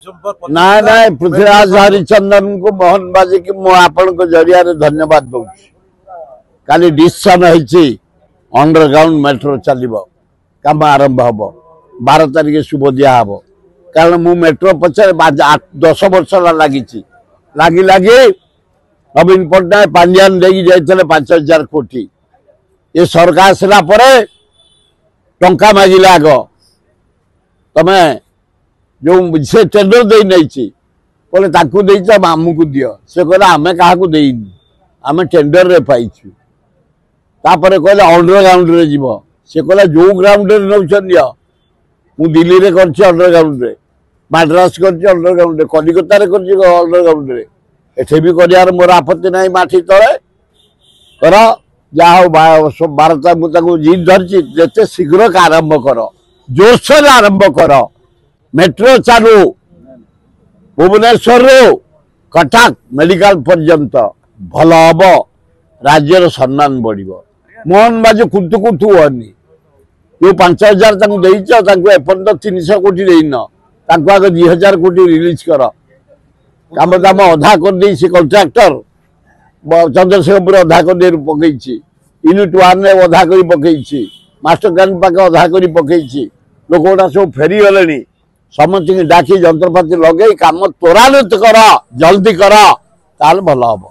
ना ना पृथ्वीराज हरिचंदन को मोहन बाजी की मु आपण को जरिया रे धन्यवाद दउछ। काली डिसीजन होईची अंडरग्राउंड मेट्रो चलिबो काम आरंभ हबो 12 तारिख शुभ दिया हबो कारण मु मेट्रो पछे 10 वर्ष लागी नवीन पट्टनायक पांड्यान देगी जाइतले 5000 कोटी ये सरकार आसला परे टंका मागिला आग तमे जो से टेंडर दे नहीं बोले ताकू देइछ आमको दियो से कहला आमे काहाकू देइनी आमे टेंडर रे पाइछु तापरे कहला अंडरग्राउंड रे जीवो से कहला जो ग्राउंड रे नौछन दियो मु दिल्ली रे करछि अंडरग्राउंड रे मद्रास करछि अंडरग्राउंड रे कलिकता रे करछि अंडरग्राउंड रे एठे भी करियार मोर आपत्ति नाही माठी तळे कर जा हो 12 मुताको जीत धरछि जते शीघ्र का आरंभ कर जोरसोर आरंभ कर मेट्रो चालू भुवनेश्वर रो कटक मेडिकल पर्यंत भल हम राज्यर सम्मान बढ़िबो मोहन बाजू कुंतु कुंतु होनी जो 5000 देच एपर्यंत 300 कोटी देन आगे 2000 कोटी रिलीज कर काम दाम अधा कर दे कंट्राक्टर चंद्रशेखरपुर अधा कर पकई यूनिट 1 रे अधा कर पकई मास्टर प्लान पाके अधा कर पकई लोक सब फेरी गले समस्त डाकी जंत्रपाति लगे काम त्वरान्वित कर जल्दी कर ताल भल हम।